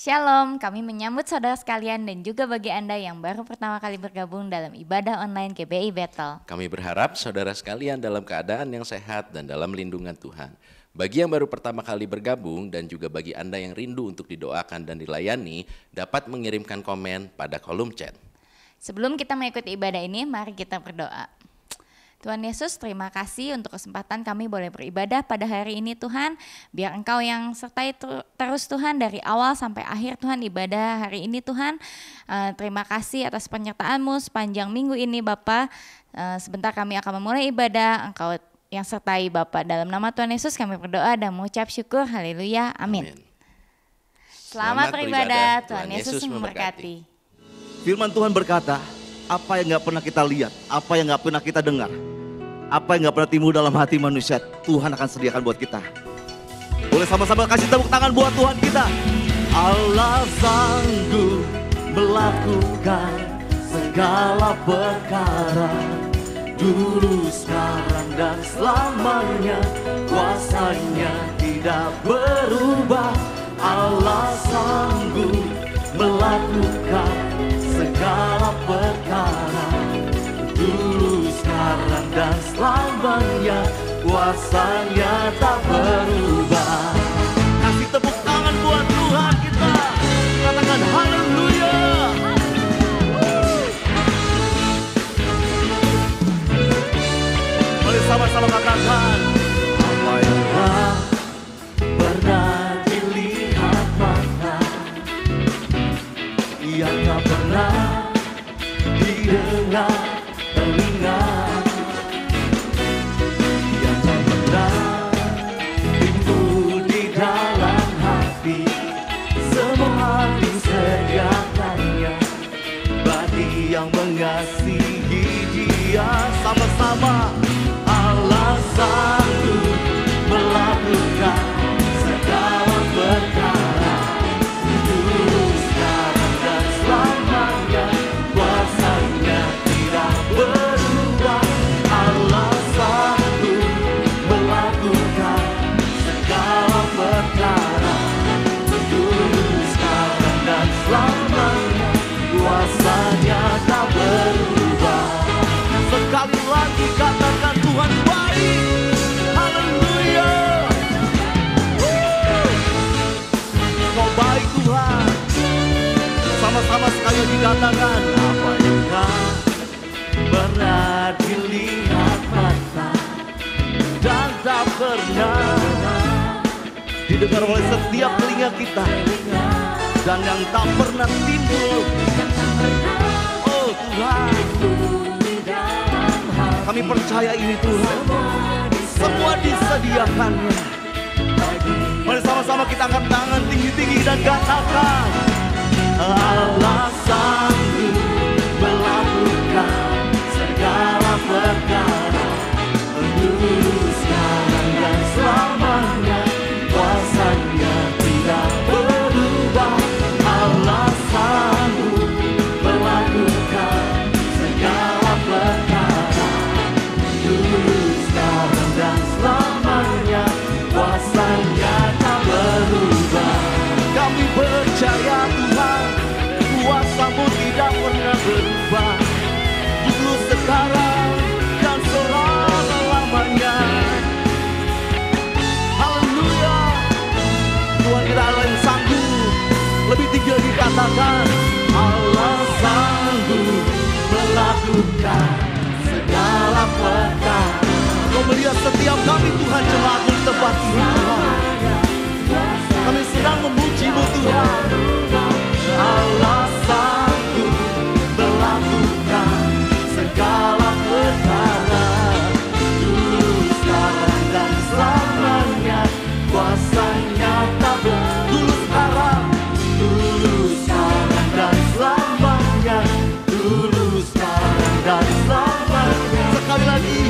Shalom, kami menyambut saudara sekalian dan juga bagi Anda yang baru pertama kali bergabung dalam ibadah online GBI Bethel. Kami berharap saudara sekalian dalam keadaan yang sehat dan dalam lindungan Tuhan. Bagi yang baru pertama kali bergabung dan juga bagi Anda yang rindu untuk didoakan dan dilayani, dapat mengirimkan komen pada kolom chat. Sebelum kita mengikuti ibadah ini, mari kita berdoa. Tuhan Yesus, terima kasih untuk kesempatan kami boleh beribadah pada hari ini Tuhan. Biar Engkau yang sertai terus Tuhan dari awal sampai akhir Tuhan ibadah hari ini Tuhan. Terima kasih atas penyertaan-Mu sepanjang minggu ini Bapa. Sebentar kami akan memulai ibadah, Engkau yang sertai Bapa. Dalam nama Tuhan Yesus kami berdoa dan mengucap syukur. Haleluya. Amin. Selamat beribadah. Tuhan Yesus memberkati. Firman Tuhan berkata, apa yang gak pernah kita lihat, apa yang gak pernah kita dengar, apa yang gak pernah timbul dalam hati manusia, Tuhan akan sediakan buat kita. Boleh sama-sama kasih tepuk tangan buat Tuhan kita. Allah sanggup melakukan segala perkara, dulu, sekarang, dan selamanya. Kuasanya tidak berubah. Allah sanggup melakukan segala perkara, dulu, sekarang, dan selamanya. Kuasanya tak berubah. Kasih tepuk tangan buat Tuhan kita. Katakan haleluya. Mari sama-sama katakan, apa yang tak pernah dilihat mata, yang tak pernah didengar telinga, yang tak pernah timbul di dalam hati, semua disediakannya bagi yang mengasihi Dia. Sama-sama, Allah sanggup melakukan segala perkara, dulu, sekarang, dan selamanya. Kuasanya tidak berubah. Allah sanggup melakukan segala perkara, dulu, sekarang, dan selamanya. Kuasanya tak berubah. Sekali lagi katakan, Tuhan baik. Haleluya. Kau baik Tuhan. Sama-sama sekali lagi katakan, apa yang tak pernah dilihat mata dan tak pernah didengar oleh setiap telinga kita, dan yang tak pernah timbul. Oh Tuhan, kami percaya ini Tuhan, semua disediakannya. Mari sama-sama kita angkat tangan tinggi-tinggi dan katakan, Allah sanggup melakukan segala perkara, dulu, sekarang, dan selamanya. Kuasanya tidak berubah. Allah sanggup melakukan segala perkara, dulu, sekarang, dan selamanya. Kuasanya tak berubah. Kami percaya Tuhan, kuasa-Mu tidak pernah berubah, dulu, sekarang, dan selama-lamanya. Haleluya. Tuhan kita Allah yang sanggup. Lebih tinggi lagi katakan, Allah sanggup melakukan segala perkara. Kau melihat setiap kami Tuhan jemaat di tempat ini Tuhan. Kami sedang memuji-Mu Tuhan. Allah sanggup melakukan segala perkara, dulu, sekarang, dan selamanya. Kuasanya tak berubah. Dulu, sekarang, dan selamanya. Dulu, sekarang, dan selamanya. Sekali lagi,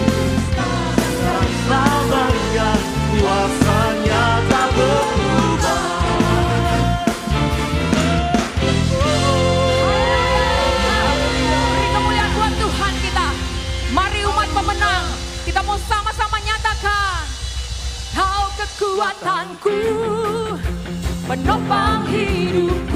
selamanya. Kuasanya tak berubah. Beri kemuliaan buat Tuhan kita. Mari umat pemenang, kita mau sama-sama nyatakan, Kau kekuatanku, penopang hidup.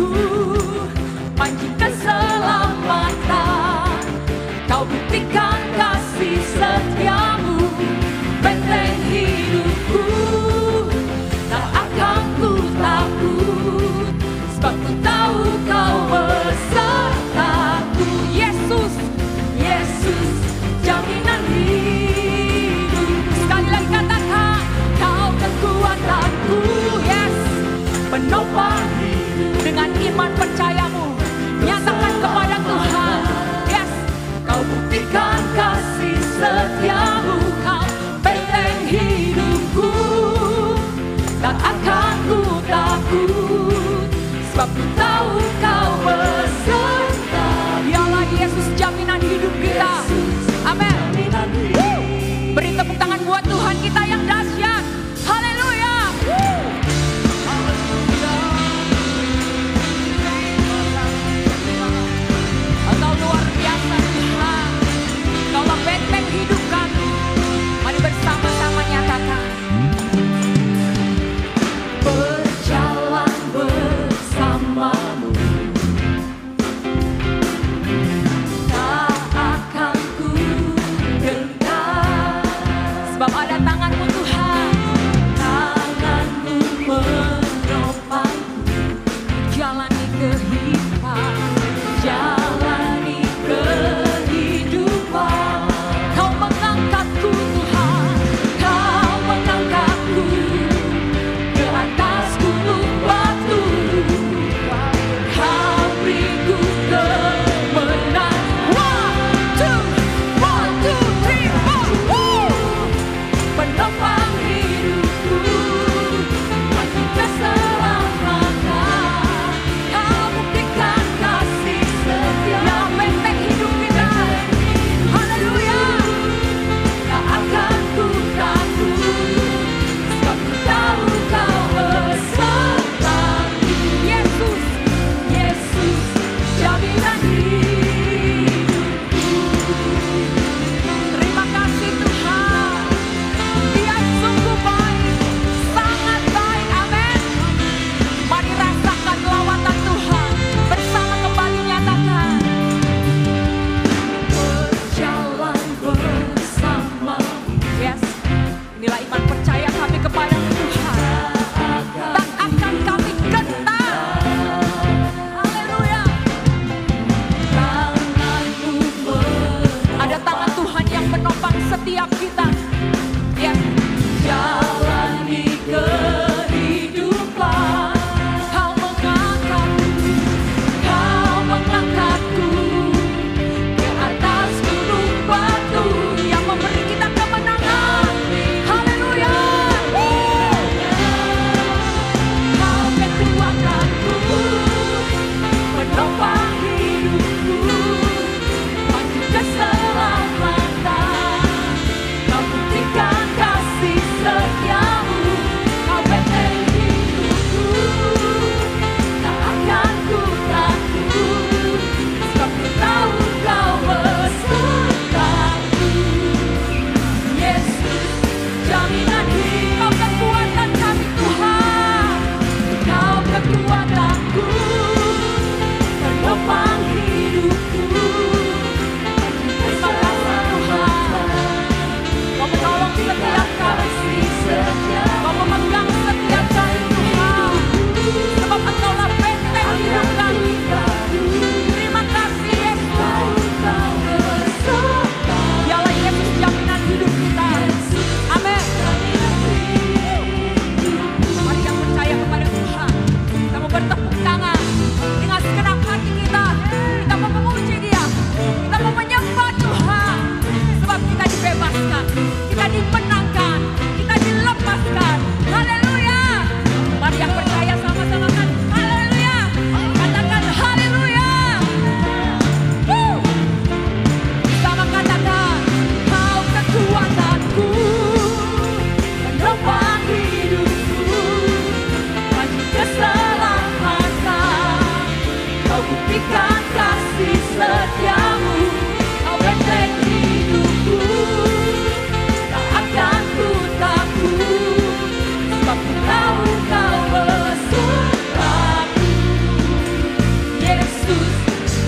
buktikan kasih setiamu. Kau benteng hidupku, tak akan ku takut, sebab ku tahu kau besertaku. Yesus,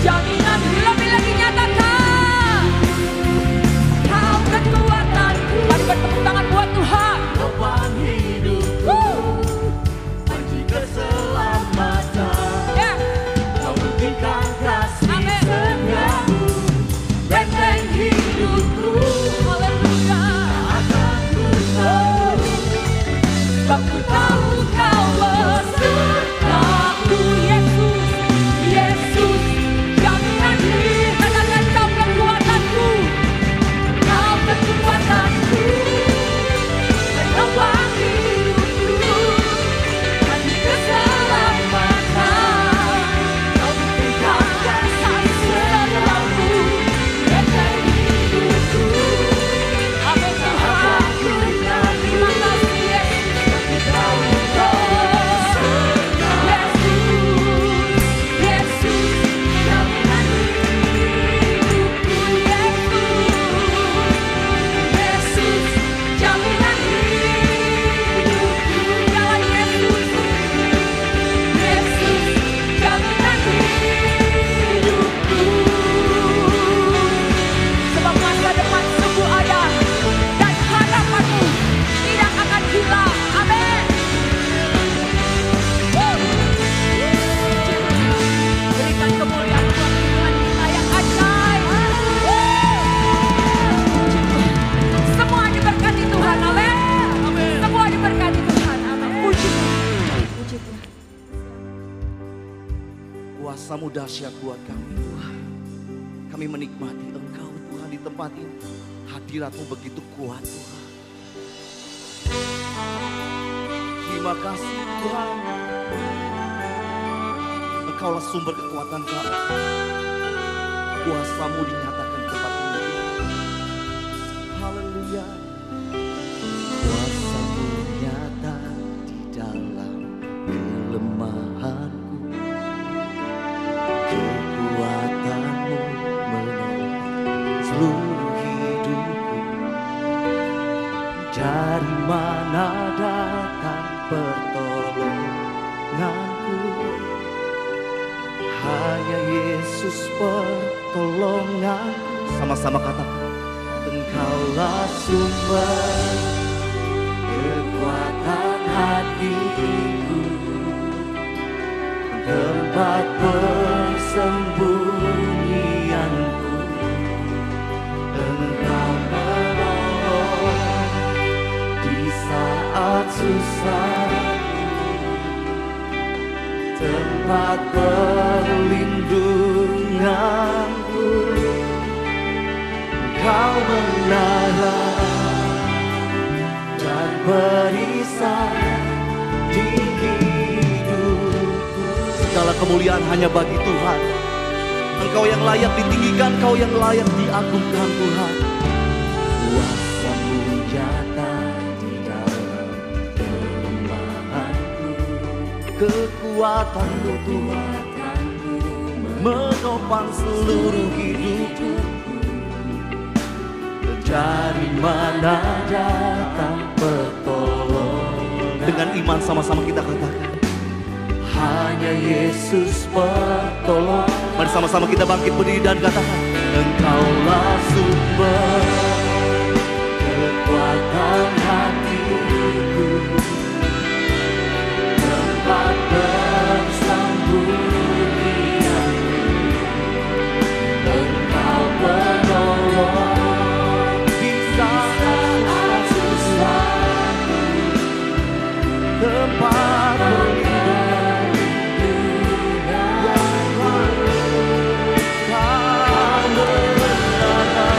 jaminan lebih lagi nyatakan, kau kekuatanku. Mari bertepuk tangan buat Tuhan. Topang hidupku, panji keselamatan. Ya, Kau buktikan kasih amin. setiamu. Benteng hidupku, haleluya. Akan ku tahu, Sebab ku tahu kau besertaku. Yesus, Yesus, jaminan hidup. Katakan kau kekuatanku, kau kekuatanku. Penopang hidupku, panji keselamatan. Kau buktikan kasih setiamu. Benteng hidupku, amin Tuhan. Terima kasih Yesus. Sebab masa depan sungguh ada dan harapanmu tidak akan hilang. Amin. Berikan kemuliaan buat Tuhan kita yang ajaib. Semua diberkati Tuhan. Amin. Semua diberkati Tuhan. Amin. Puji Tuhan. Puji Tuhan. kuasa-Mu dahsyat buat kami Tuhan. Kami menikmati Engkau Tuhan di tempat ini. Hadirat-Mu begitu kuat Tuhan. Terima kasih Tuhan. Engkaulah sumber kekuatan kami. Kuasa-Mu dinyatakan di tempat ini. Haleluya. Kuasa-Mu nyata di dalam kelemahanku. Kekuatan-Mu menopang seluruh hidupku. Dari mana datang pertolonganku? Hanya Yesus pertolonganku. Sama-sama katakan, Engkaulah sumber kekuatan hatiku, tempat persembunyianku. Engkau menolong di saat susah, tempat perlindunganku. Engkau menara dan perisai di hidupku. Segala kemuliaan hanya bagi Tuhan. Engkau yang layak ditinggikan, Engkau yang layak diagungkan Tuhan. Kuasa-Mu nyata di dalam kelemahanku. Kekuatan-Mu Tuhan menopang seluruh hidupku. Dari mana datang pertolongan? Dengan iman sama-sama kita katakan, hanya Yesus pertolong. Mari sama-sama kita bangkit berdiri dan katakan, Engkaulah sumber kekuatan hatiku, tempat persembunyianku. Engkau penolong di saat susah, tempat perlindungan. Kau menara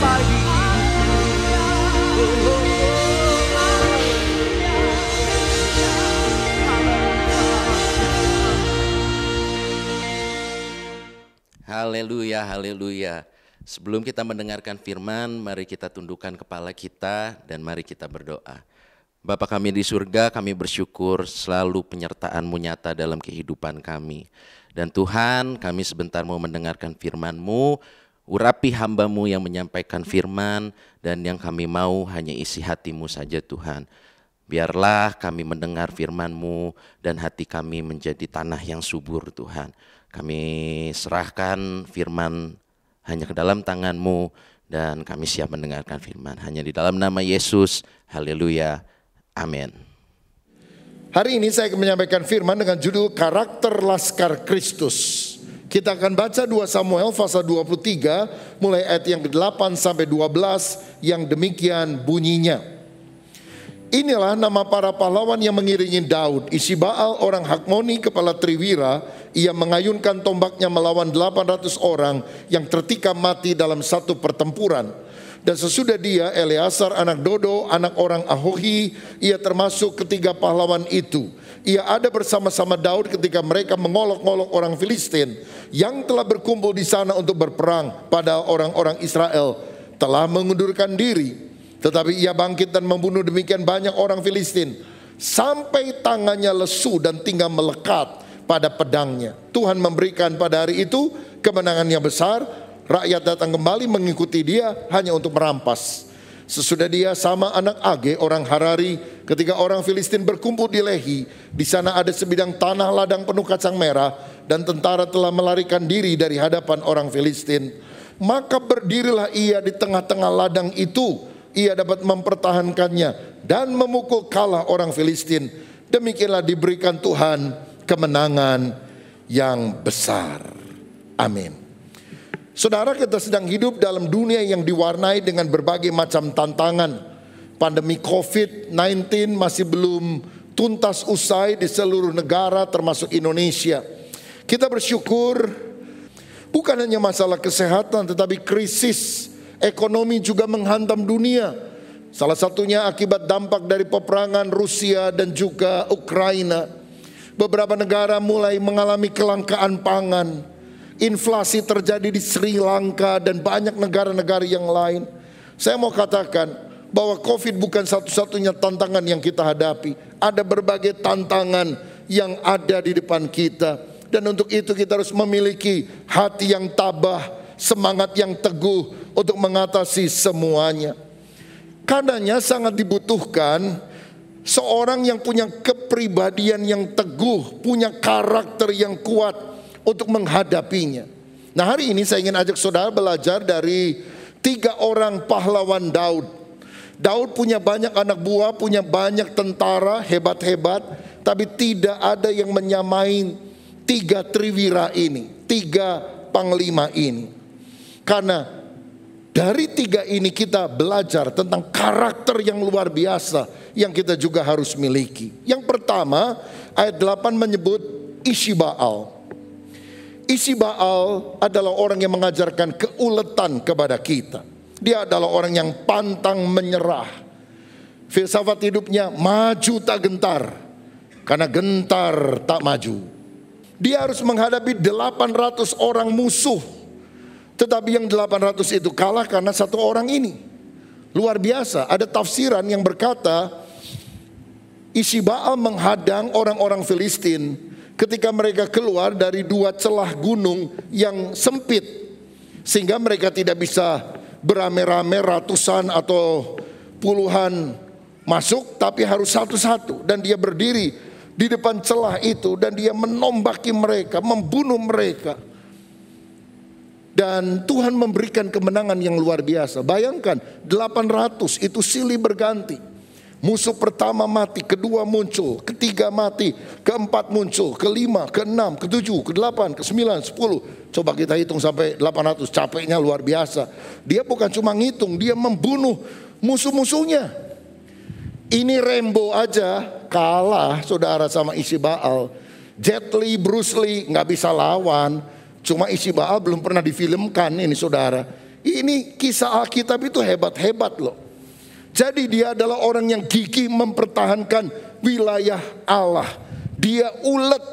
lagi. Haleluya, haleluya. Sebelum kita mendengarkan firman, mari kita tundukkan kepala kita dan mari kita berdoa. Bapa kami di surga, kami bersyukur selalu penyertaan-Mu nyata dalam kehidupan kami. Dan Tuhan, kami sebentar mau mendengarkan firman-Mu, urapi hamba-Mu yang menyampaikan firman, dan yang kami mau hanya isi hati-Mu saja Tuhan. Biarlah kami mendengar firman-Mu dan hati kami menjadi tanah yang subur Tuhan. Kami serahkan firman hanya ke dalam tangan-Mu dan kami siap mendengarkan firman. Hanya di dalam nama Yesus, haleluya, amin. Hari ini saya akan menyampaikan firman dengan judul Karakter Laskar Kristus. Kita akan baca 2 Samuel pasal 23 mulai ayat yang ke-8 sampai 12 yang demikian bunyinya. Inilah nama para pahlawan yang mengiringi Daud. Ishibaal orang Hakmoni kepala Triwira, ia mengayunkan tombaknya melawan 800 orang yang tertikam mati dalam satu pertempuran. Dan sesudah dia Eleazar anak Dodo, anak orang Ahohi, ia termasuk ketiga pahlawan itu. Ia ada bersama-sama Daud ketika mereka mengolok-olok orang Filistin yang telah berkumpul di sana untuk berperang, pada orang-orang Israel telah mengundurkan diri. Tetapi ia bangkit dan membunuh demikian banyak orang Filistin sampai tangannya lesu dan tinggal melekat pada pedangnya. Tuhan memberikan pada hari itu kemenangan yang besar. Rakyat datang kembali mengikuti dia hanya untuk merampas. Sesudah dia sama anak Age orang Harari, ketika orang Filistin berkumpul di Lehi, di sana ada sebidang tanah ladang penuh kacang merah dan tentara telah melarikan diri dari hadapan orang Filistin. Maka berdirilah ia di tengah-tengah ladang itu. Ia dapat mempertahankannya dan memukul kalah orang Filistin. Demikianlah diberikan Tuhan kemenangan yang besar. Amin. Saudara, kita sedang hidup dalam dunia yang diwarnai dengan berbagai macam tantangan. Pandemi COVID-19 masih belum tuntas usai di seluruh negara termasuk Indonesia. Kita bersyukur bukan hanya masalah kesehatan tetapi krisis ekonomi juga menghantam dunia. Salah satunya akibat dampak dari peperangan Rusia dan juga Ukraina. Beberapa negara mulai mengalami kelangkaan pangan. Inflasi terjadi di Sri Lanka dan banyak negara-negara yang lain. Saya mau katakan bahwa COVID bukan satu-satunya tantangan yang kita hadapi. Ada berbagai tantangan yang ada di depan kita. Dan untuk itu kita harus memiliki hati yang tabah, semangat yang teguh untuk mengatasi semuanya. Karenanya sangat dibutuhkan seorang yang punya kepribadian yang teguh, punya karakter yang kuat untuk menghadapinya. Nah, hari ini saya ingin ajak saudara belajar dari 3 orang pahlawan Daud. Daud punya banyak anak buah, punya banyak tentara hebat-hebat, tapi tidak ada yang menyamai 3 triwira ini, 3 panglima ini. Karena dari 3 ini kita belajar tentang karakter yang luar biasa yang kita juga harus miliki. Yang pertama, ayat 8 menyebut Ishibaal. Ishibaal adalah orang yang mengajarkan keuletan kepada kita. Dia adalah orang yang pantang menyerah. Filsafat hidupnya maju tak gentar, karena gentar tak maju. Dia harus menghadapi 800 orang musuh. Tetapi yang 800 itu kalah karena 1 orang ini. Luar biasa. Ada tafsiran yang berkata Ishibaal menghadang orang-orang Filistin ketika mereka keluar dari 2 celah gunung yang sempit, sehingga mereka tidak bisa beramai-ramai ratusan atau puluhan masuk, tapi harus satu-satu. Dan dia berdiri di depan celah itu dan dia menombaki mereka, membunuh mereka. Dan Tuhan memberikan kemenangan yang luar biasa. Bayangkan 800 itu silih berganti. Musuh pertama mati, kedua muncul, ketiga mati, keempat muncul, kelima, keenam, ketujuh, kedelapan, kesembilan, 10. Coba kita hitung sampai 800, capeknya luar biasa. Dia bukan cuma ngitung, dia membunuh musuh-musuhnya. Ini Rambo aja kalah saudara sama Ishibaal. Jet Li, Bruce Lee nggak bisa lawan. Cuma Ishibaal belum pernah difilmkan ini saudara. Ini kisah Alkitab itu hebat-hebat loh. Jadi dia adalah orang yang gigih mempertahankan wilayah Allah. Dia ulet.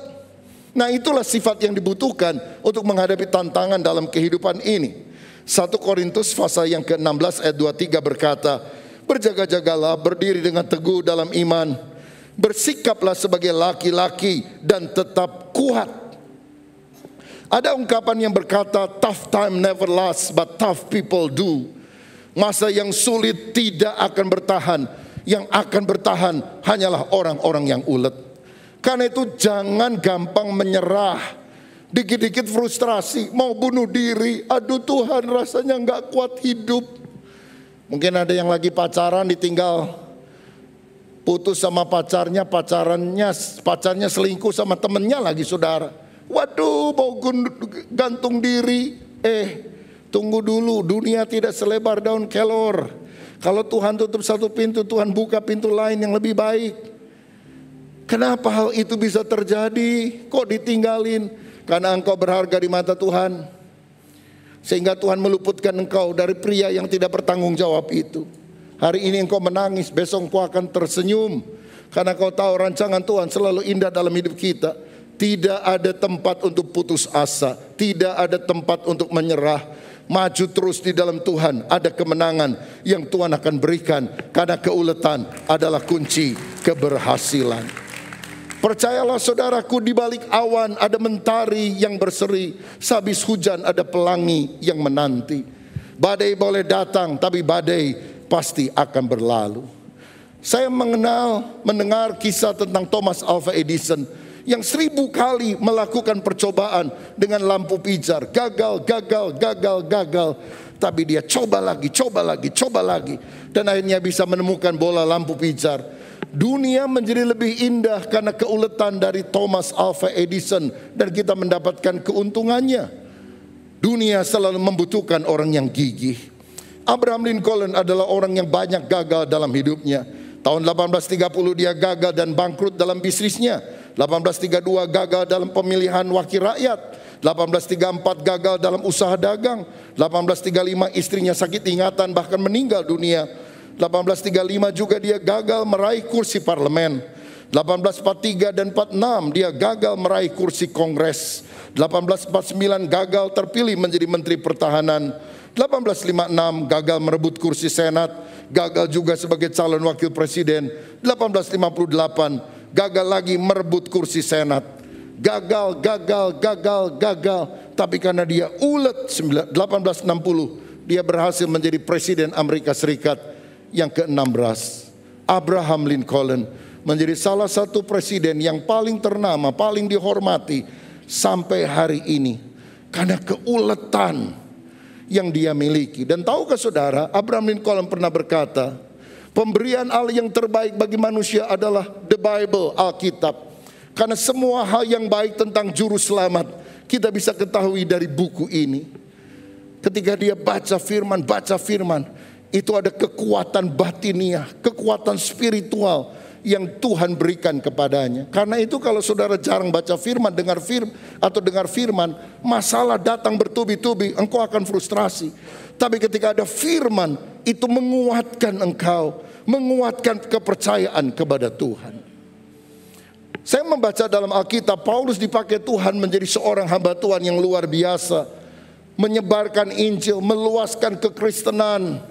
Nah itulah sifat yang dibutuhkan untuk menghadapi tantangan dalam kehidupan ini. 1 Korintus pasal yang ke-16 ayat 23 berkata, berjaga-jagalah, berdiri dengan teguh dalam iman, bersikaplah sebagai laki-laki dan tetap kuat. Ada ungkapan yang berkata, tough time never lasts but tough people do. Masa yang sulit tidak akan bertahan, yang akan bertahan hanyalah orang-orang yang ulet. Karena itu jangan gampang menyerah. Dikit-dikit frustrasi, mau bunuh diri. Aduh Tuhan, rasanya gak kuat hidup. Mungkin ada yang lagi pacaran ditinggal, putus sama pacarnya selingkuh sama temennya lagi saudara. Waduh mau gantung diri. Tunggu dulu, dunia tidak selebar daun kelor. Kalau Tuhan tutup satu pintu, Tuhan buka pintu lain yang lebih baik. Kenapa hal itu bisa terjadi? Kok ditinggalin? Karena engkau berharga di mata Tuhan. Sehingga Tuhan meluputkan engkau dari pria yang tidak bertanggung jawab itu. Hari ini engkau menangis, besok engkau akan tersenyum. Karena kau tahu rancangan Tuhan selalu indah dalam hidup kita. Tidak ada tempat untuk putus asa. Tidak ada tempat untuk menyerah. Maju terus di dalam Tuhan. Ada kemenangan yang Tuhan akan berikan. Karena keuletan adalah kunci keberhasilan. Percayalah saudaraku, di balik awan ada mentari yang berseri, sehabis hujan ada pelangi yang menanti. Badai boleh datang, tapi badai pasti akan berlalu. Saya mendengar kisah tentang Thomas Alva Edison yang 1000 kali melakukan percobaan dengan lampu pijar. Gagal. Tapi dia coba lagi. Dan akhirnya bisa menemukan bola lampu pijar. Dunia menjadi lebih indah karena keuletan dari Thomas Alva Edison. Dan kita mendapatkan keuntungannya. Dunia selalu membutuhkan orang yang gigih. Abraham Lincoln adalah orang yang banyak gagal dalam hidupnya. Tahun 1830 dia gagal dan bangkrut dalam bisnisnya. 1832 gagal dalam pemilihan wakil rakyat. 1834 gagal dalam usaha dagang. 1835 istrinya sakit ingatan bahkan meninggal dunia. 1835 juga dia gagal meraih kursi parlemen. 1843 dan 46 dia gagal meraih kursi kongres. 1849 gagal terpilih menjadi menteri pertahanan. 1856 gagal merebut kursi senat. Gagal juga sebagai calon wakil presiden. 1858 gagal lagi merebut kursi senat. Gagal. Tapi karena dia ulet, 1860 dia berhasil menjadi presiden Amerika Serikat yang ke-16. Abraham Lincoln menjadi salah satu presiden yang paling ternama, paling dihormati sampai hari ini karena keuletan yang dia miliki. Dan tahukah saudara, Abraham Lincoln pernah berkata, pemberian Allah yang terbaik bagi manusia adalah the Bible, Alkitab. Karena semua hal yang baik tentang juru selamat kita bisa ketahui dari buku ini. Ketika dia baca firman, itu ada kekuatan batiniah, kekuatan spiritual yang Tuhan berikan kepadanya. Karena itu kalau saudara jarang baca firman, dengar firman, masalah datang bertubi-tubi, engkau akan frustrasi. Tapi ketika ada firman, itu menguatkan engkau, menguatkan kepercayaan kepada Tuhan. Saya membaca dalam Alkitab, Paulus dipakai Tuhan menjadi seorang hamba Tuhan yang luar biasa, menyebarkan Injil, meluaskan kekristenan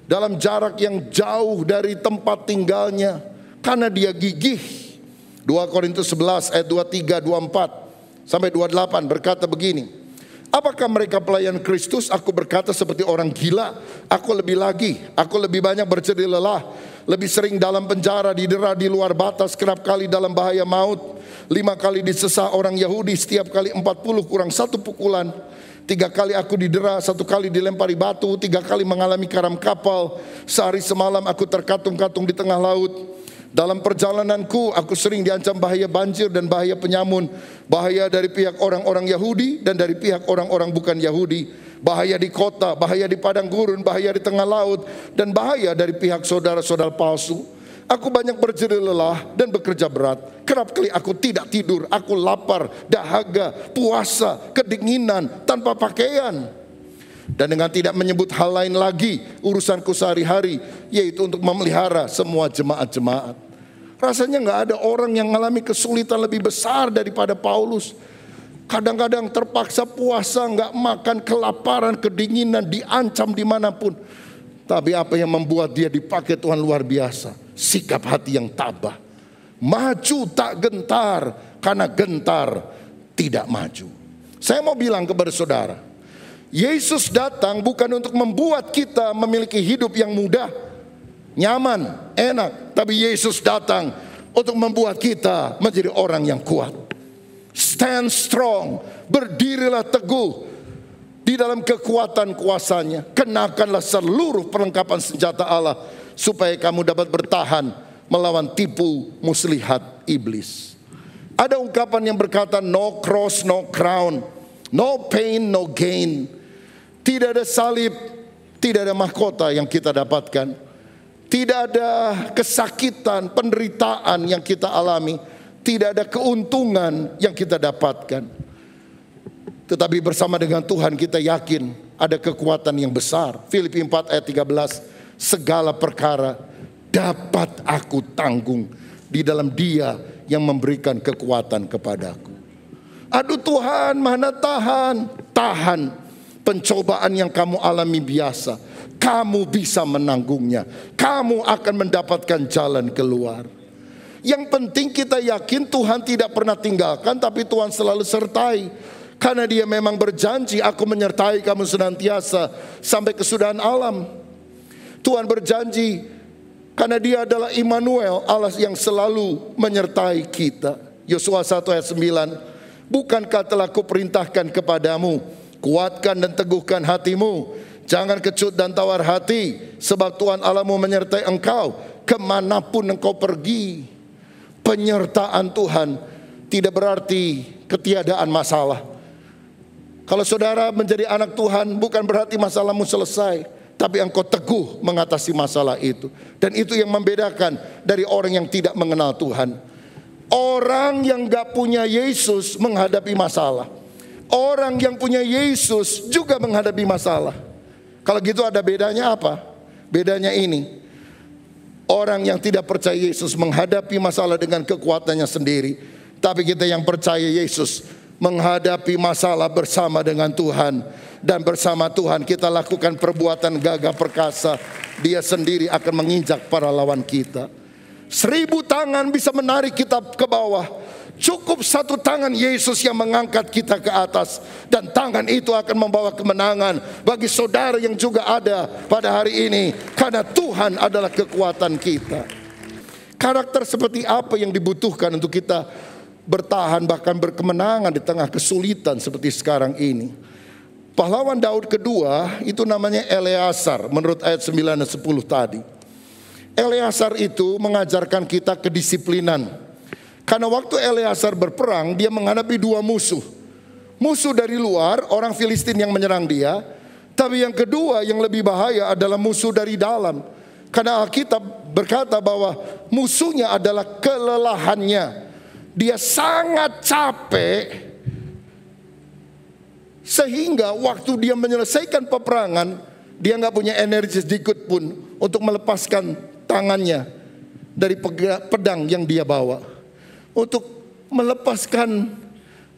dalam jarak yang jauh dari tempat tinggalnya karena dia gigih. 2 Korintus 11 ayat 23, 24 sampai 28 berkata begini, apakah mereka pelayan Kristus? Aku berkata seperti orang gila. Aku lebih banyak berjerih lelah, lebih sering dalam penjara, didera di luar batas, kerap kali dalam bahaya maut, 5 kali disesah orang Yahudi, setiap kali 40 kurang 1 pukulan. 3 kali aku didera, 1 kali dilempari batu, 3 kali mengalami karam kapal, sehari semalam aku terkatung-katung di tengah laut. Dalam perjalananku aku sering diancam bahaya banjir dan bahaya penyamun, bahaya dari pihak orang-orang Yahudi dan dari pihak orang-orang bukan Yahudi, bahaya di kota, bahaya di padang gurun, bahaya di tengah laut, dan bahaya dari pihak saudara-saudara palsu. Aku banyak berjerih lelah dan bekerja berat. Kerap kali aku tidak tidur, aku lapar, dahaga, puasa, kedinginan, tanpa pakaian. Dan dengan tidak menyebut hal lain lagi urusanku sehari-hari, yaitu untuk memelihara semua jemaat-jemaat. Rasanya nggak ada orang yang mengalami kesulitan lebih besar daripada Paulus. Kadang-kadang terpaksa puasa, nggak makan, kelaparan, kedinginan, diancam dimanapun. Tapi apa yang membuat dia dipakai Tuhan luar biasa? Sikap hati yang tabah. Maju tak gentar, karena gentar tidak maju. Saya mau bilang kepada saudara, Yesus datang bukan untuk membuat kita memiliki hidup yang mudah, nyaman, enak. Tapi Yesus datang untuk membuat kita menjadi orang yang kuat. Stand strong, berdirilah teguh di dalam kekuatan kuasanya. Kenakanlah seluruh perlengkapan senjata Allah supaya kamu dapat bertahan melawan tipu muslihat iblis. Ada ungkapan yang berkata no cross, no crown, no pain, no gain. Tidak ada salib, tidak ada mahkota yang kita dapatkan. Tidak ada kesakitan, penderitaan yang kita alami. Tidak ada keuntungan yang kita dapatkan. Tetapi bersama dengan Tuhan kita yakin ada kekuatan yang besar. Filipi 4 ayat 13, segala perkara dapat aku tanggung di dalam Dia yang memberikan kekuatan kepadaku. Aduh Tuhan, mana tahan pencobaan yang kamu alami biasa. Kamu bisa menanggungnya. Kamu akan mendapatkan jalan keluar. Yang penting kita yakin Tuhan tidak pernah tinggalkan, tapi Tuhan selalu sertai. Karena Dia memang berjanji, aku menyertai kamu senantiasa sampai kesudahan alam. Tuhan berjanji karena Dia adalah Immanuel, Allah yang selalu menyertai kita. Yosua 1 ayat 9, bukankah telah kuperintahkan kepadamu, kuatkan dan teguhkan hatimu, jangan kecut dan tawar hati, sebab Tuhan Allahmu menyertai engkau kemanapun engkau pergi. Penyertaan Tuhan tidak berarti ketiadaan masalah. Kalau saudara menjadi anak Tuhan, bukan berarti masalahmu selesai, tapi engkau teguh mengatasi masalah itu. Dan itu yang membedakan dari orang yang tidak mengenal Tuhan. Orang yang gak punya Yesus menghadapi masalah. Orang yang punya Yesus juga menghadapi masalah. Kalau gitu ada bedanya apa? Bedanya ini. Orang yang tidak percaya Yesus menghadapi masalah dengan kekuatannya sendiri. Tapi kita yang percaya Yesus menghadapi masalah bersama dengan Tuhan. Dan bersama Tuhan kita lakukan perbuatan gagah perkasa. Dia sendiri akan menginjak para lawan kita. 1000 tangan bisa menarik kita ke bawah. Cukup satu tangan Yesus yang mengangkat kita ke atas. Dan tangan itu akan membawa kemenangan bagi saudara yang juga ada pada hari ini. Karena Tuhan adalah kekuatan kita. Karakter seperti apa yang dibutuhkan untuk kita bertahan bahkan berkemenangan di tengah kesulitan seperti sekarang ini? Pahlawan Daud kedua itu namanya Eleazar menurut ayat 9 dan 10 tadi. Eleazar itu mengajarkan kita kedisiplinan. Karena waktu Eleazar berperang, dia menghadapi 2 musuh. Musuh dari luar, orang Filistin yang menyerang dia. Tapi yang kedua yang lebih bahaya adalah musuh dari dalam. Karena Alkitab berkata bahwa musuhnya adalah kelelahannya. Dia sangat capek. Sehingga waktu dia menyelesaikan peperangan, dia gak punya energi sedikit pun untuk melepaskan tangannya dari pedang yang dia bawa. Untuk melepaskan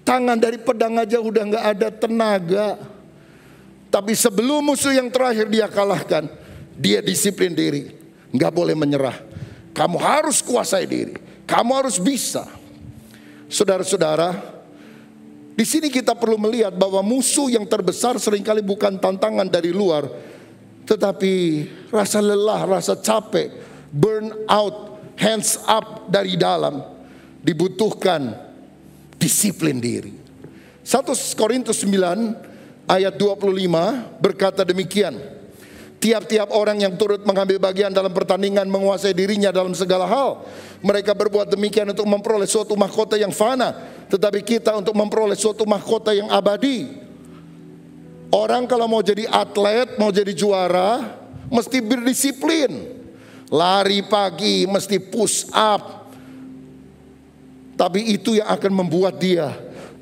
tangan dari pedang aja udah gak ada tenaga. Tapi sebelum musuh yang terakhir dia kalahkan, dia disiplin diri, gak boleh menyerah. Kamu harus kuasai diri, kamu harus bisa. Saudara-saudara, di sini kita perlu melihat bahwa musuh yang terbesar seringkali bukan tantangan dari luar, tetapi rasa lelah, rasa capek, burn out, hands up dari dalam. Dibutuhkan disiplin diri. 1 Korintus 9 ayat 25 berkata demikian. Tiap-tiap orang yang turut mengambil bagian dalam pertandingan menguasai dirinya dalam segala hal. Mereka berbuat demikian untuk memperoleh suatu mahkota yang fana, tetapi kita untuk memperoleh suatu mahkota yang abadi. Orang kalau mau jadi atlet, mau jadi juara, mesti berdisiplin. Lari pagi, mesti push up. Tapi itu yang akan membuat dia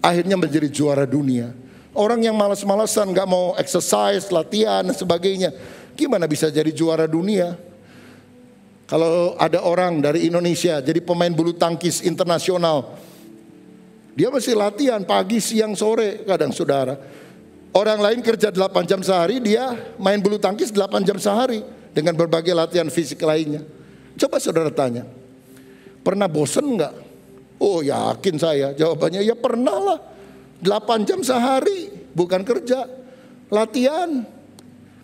akhirnya menjadi juara dunia. Orang yang malas-malasan, gak mau exercise, latihan, dan sebagainya, gimana bisa jadi juara dunia? Kalau ada orang dari Indonesia jadi pemain bulu tangkis internasional, dia mesti latihan pagi, siang, sore kadang saudara. Orang lain kerja 8 jam sehari, dia main bulu tangkis 8 jam sehari dengan berbagai latihan fisik lainnya. Coba saudara tanya, pernah bosen nggak? Oh yakin saya, jawabannya ya pernah lah. 8 jam sehari, bukan kerja, latihan.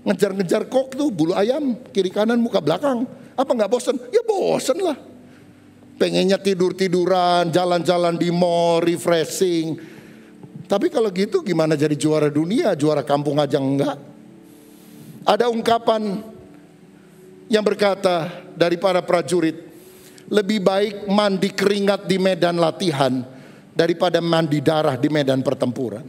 Ngejar-ngejar kok tuh, bulu ayam, kiri kanan, muka belakang. Apa nggak bosen? Ya bosen lah. Pengennya tidur-tiduran, jalan-jalan di mall, refreshing. Tapi kalau gitu gimana jadi juara dunia, juara kampung aja enggak? Ada ungkapan yang berkata dari para prajurit, lebih baik mandi keringat di medan latihan daripada mandi darah di medan pertempuran.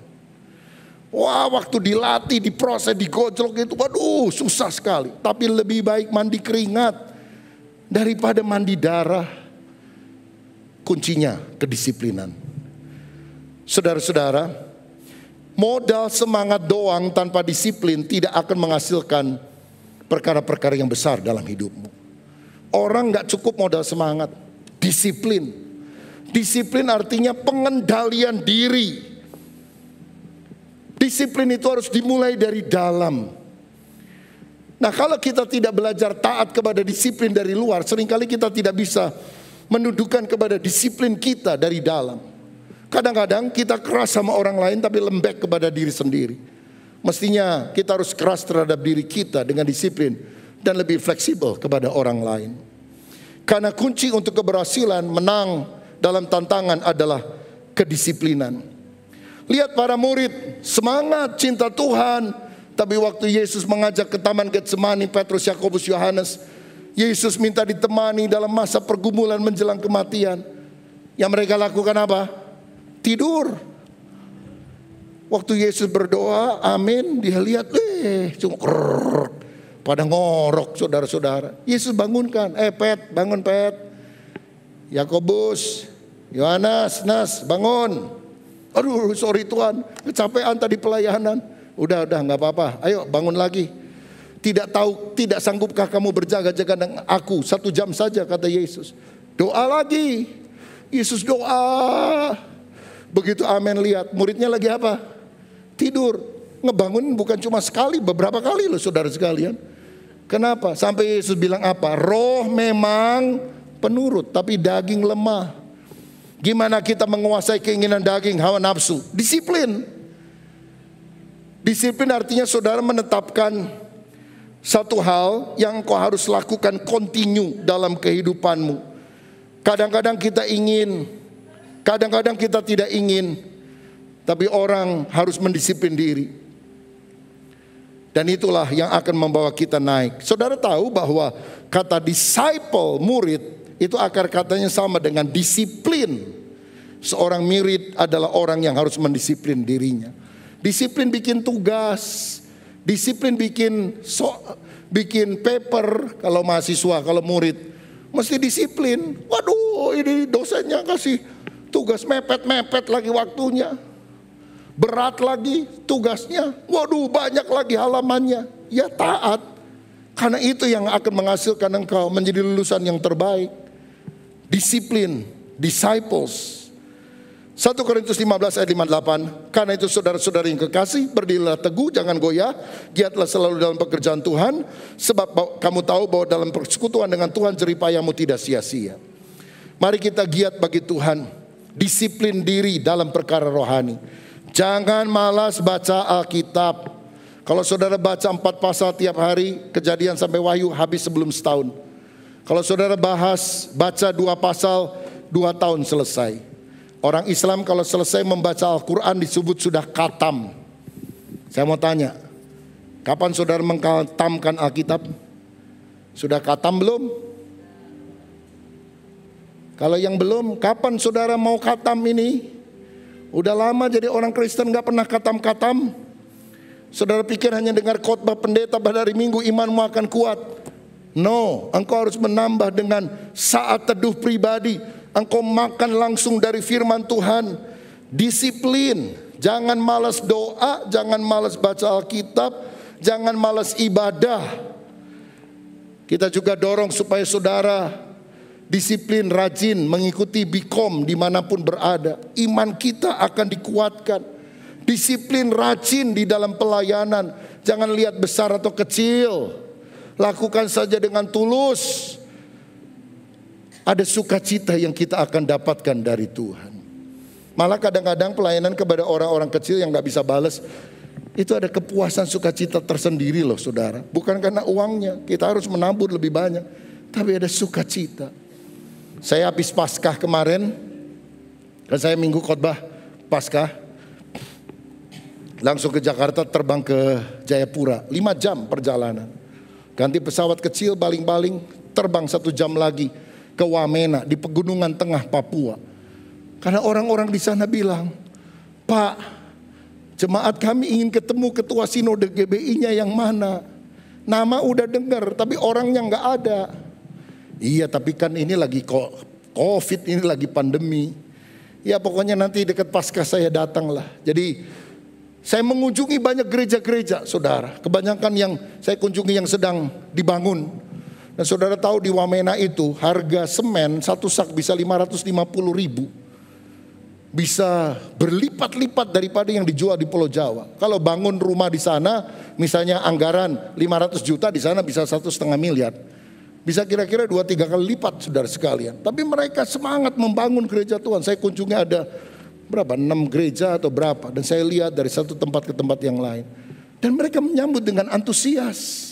Wah, waktu dilatih, diproses, digojlok itu, waduh susah sekali. Tapi lebih baik mandi keringat daripada mandi darah. Kuncinya kedisiplinan. Saudara-saudara, modal semangat doang tanpa disiplin tidak akan menghasilkan perkara-perkara yang besar dalam hidupmu. Orang gak cukup modal semangat, disiplin. Disiplin artinya pengendalian diri. Disiplin itu harus dimulai dari dalam. Nah, kalau kita tidak belajar taat kepada disiplin dari luar, seringkali kita tidak bisa menundukkan kepada disiplin kita dari dalam. Kadang-kadang kita keras sama orang lain tapi lembek kepada diri sendiri. Mestinya kita harus keras terhadap diri kita dengan disiplin dan lebih fleksibel kepada orang lain. Karena kunci untuk keberhasilan menang dalam tantangan adalah kedisiplinan. Lihat para murid, semangat cinta Tuhan, tapi waktu Yesus mengajak ke taman Getsemani, Petrus, Yakobus, Yohanes, Yesus minta ditemani dalam masa pergumulan menjelang kematian. Yang mereka lakukan apa? Tidur. Waktu Yesus berdoa, amin, dia lihat, cuma pada ngorok saudara-saudara. Yesus bangunkan, Pet, bangun Pet. Yakobus, Yohanes, Nas, bangun. Aduh, sorry Tuhan, kecapean tadi pelayanan. Udah gak apa-apa, ayo bangun lagi. Tidak sanggupkah kamu berjaga-jaga dengan aku 1 jam saja, kata Yesus. Doa lagi. Yesus doa. Begitu amin, lihat muridnya lagi apa? Tidur. Ngebangunin bukan cuma sekali, beberapa kali loh saudara sekalian. Kenapa? Sampai Yesus bilang apa? Roh memang penurut, tapi daging lemah. Gimana kita menguasai keinginan daging, hawa nafsu? Disiplin. Disiplin artinya saudara menetapkan satu hal yang kau harus lakukan continue dalam kehidupanmu. Kadang-kadang kita ingin, kadang-kadang kita tidak ingin, tapi orang harus mendisiplin diri. Dan itulah yang akan membawa kita naik. Saudara tahu bahwa kata disciple, murid, itu akar katanya sama dengan disiplin. Seorang murid adalah orang yang harus mendisiplin dirinya. Disiplin bikin tugas. Disiplin bikin paper kalau mahasiswa, kalau murid. Mesti disiplin. Waduh, ini dosennya kasih tugas mepet-mepet lagi waktunya. Berat lagi tugasnya. Waduh, banyak lagi halamannya. Ya taat. Karena itu yang akan menghasilkan engkau menjadi lulusan yang terbaik. Disiplin, disciples. 1 Korintus 15 ayat 58. Karena itu saudara-saudara yang kekasih, berdirilah teguh, jangan goyah, giatlah selalu dalam pekerjaan Tuhan, sebab kamu tahu bahwa dalam persekutuan dengan Tuhan jeripayamu tidak sia-sia. Mari kita giat bagi Tuhan, disiplin diri dalam perkara rohani. Jangan malas baca Alkitab. Kalau saudara baca 4 pasal tiap hari, Kejadian sampai Wahyu habis sebelum setahun. Kalau saudara baca 2 pasal, 2 tahun selesai. Orang Islam kalau selesai membaca Al-Quran disebut sudah khatam. Saya mau tanya, kapan saudara mengkhatamkan Alkitab? Sudah khatam belum? Kalau yang belum, kapan saudara mau khatam ini? Udah lama jadi orang Kristen gak pernah khatam-khatam. Saudara pikir hanya dengar khotbah pendeta pada hari Minggu imanmu akan kuat? No, engkau harus menambah dengan saat teduh pribadi. Engkau makan langsung dari firman Tuhan. Disiplin. Jangan malas doa, jangan malas baca Alkitab, jangan malas ibadah. Kita juga dorong supaya saudara disiplin, rajin mengikuti Bikom dimanapun berada. Iman kita akan dikuatkan. Disiplin, rajin di dalam pelayanan. Jangan lihat besar atau kecil. Lakukan saja dengan tulus. Ada sukacita yang kita akan dapatkan dari Tuhan. Malah kadang-kadang pelayanan kepada orang-orang kecil yang gak bisa balas, itu ada kepuasan sukacita tersendiri loh saudara. Bukan karena uangnya, kita harus menabur lebih banyak. Tapi ada sukacita. Saya habis Paskah kemarin, kan saya minggu khotbah Paskah, langsung ke Jakarta, terbang ke Jayapura, 5 jam perjalanan. Ganti pesawat kecil baling-baling, terbang 1 jam lagi ke Wamena di pegunungan tengah Papua. Karena orang-orang di sana bilang, Pak, jemaat kami ingin ketemu ketua sinode GBI-nya yang mana. Nama udah dengar, tapi orangnya nggak ada. Iya, tapi kan ini lagi COVID, ini lagi pandemi. Ya pokoknya nanti dekat Paskah saya datang lah. Jadi saya mengunjungi banyak gereja-gereja saudara. Kebanyakan yang saya kunjungi yang sedang dibangun. Dan saudara tahu di Wamena itu harga semen 1 sak bisa 550.000. Bisa berlipat-lipat daripada yang dijual di Pulau Jawa. Kalau bangun rumah di sana, misalnya anggaran 500 juta, di sana bisa 1,5 miliar. Bisa kira-kira 2-3 kali lipat saudara sekalian. Tapi mereka semangat membangun gereja Tuhan. Saya kunjungi ada berapa? 6 gereja atau berapa. Dan saya lihat dari satu tempat ke tempat yang lain. Dan mereka menyambut dengan antusias.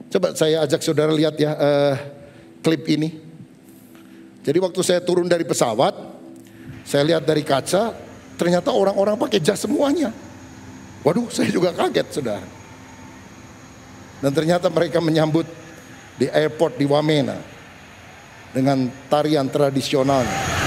Coba saya ajak saudara lihat ya klip ini. Jadi waktu saya turun dari pesawat, saya lihat dari kaca, ternyata orang-orang pakai jas semuanya. Waduh, saya juga kaget saudara. Dan ternyata mereka menyambut di airport di Wamena dengan tarian tradisionalnya.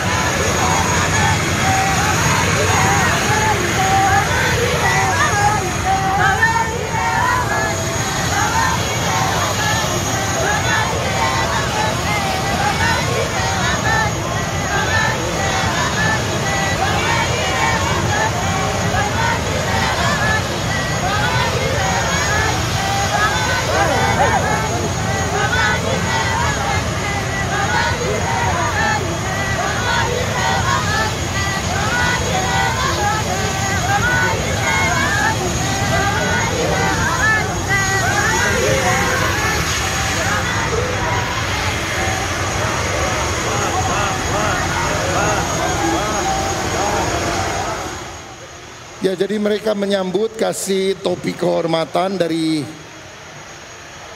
Ya, jadi mereka menyambut, kasih topi kehormatan dari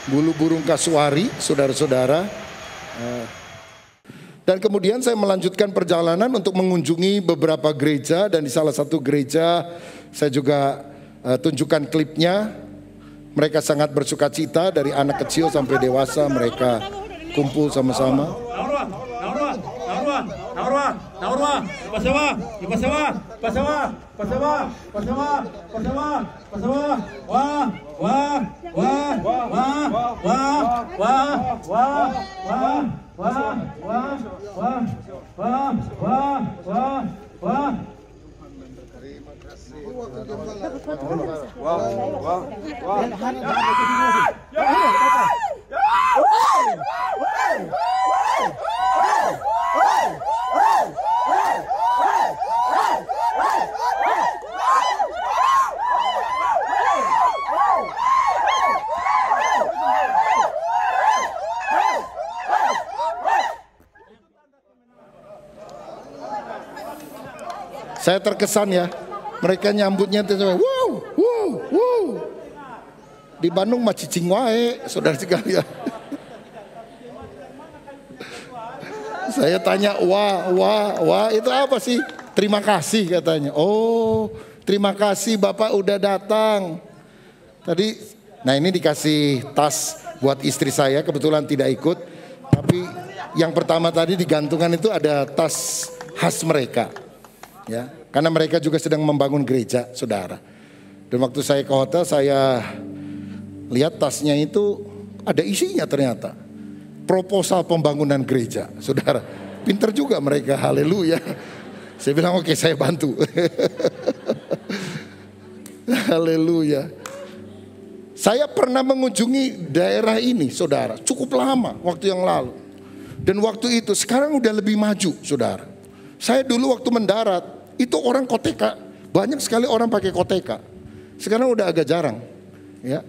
bulu burung kasuari, saudara-saudara. Dan kemudian saya melanjutkan perjalanan untuk mengunjungi beberapa gereja. Dan di salah satu gereja saya juga tunjukkan klipnya. Mereka sangat bersukacita, dari anak kecil sampai dewasa mereka kumpul sama-sama. Saya terkesan ya, mereka nyambutnya tuh, wow, wow, wow. Di Bandung mah cicing wae, saudara sekalian. Saya tanya, wah, itu apa sih? Terima kasih katanya. Oh, terima kasih Bapak udah datang. Tadi, nah ini dikasih tas buat istri saya, kebetulan tidak ikut. Tapi yang pertama tadi digantungan itu ada tas khas mereka. Ya, karena mereka juga sedang membangun gereja, saudara. Dan waktu saya ke hotel, saya lihat tasnya itu ada isinya ternyata. Proposal pembangunan gereja, saudara. Pinter juga mereka, haleluya. Saya bilang oke, saya bantu. Haleluya. Saya pernah mengunjungi daerah ini, saudara, cukup lama waktu yang lalu. Dan waktu itu sekarang udah lebih maju, saudara. Saya dulu waktu mendarat, itu orang koteka, banyak sekali orang pakai koteka. Sekarang udah agak jarang, ya.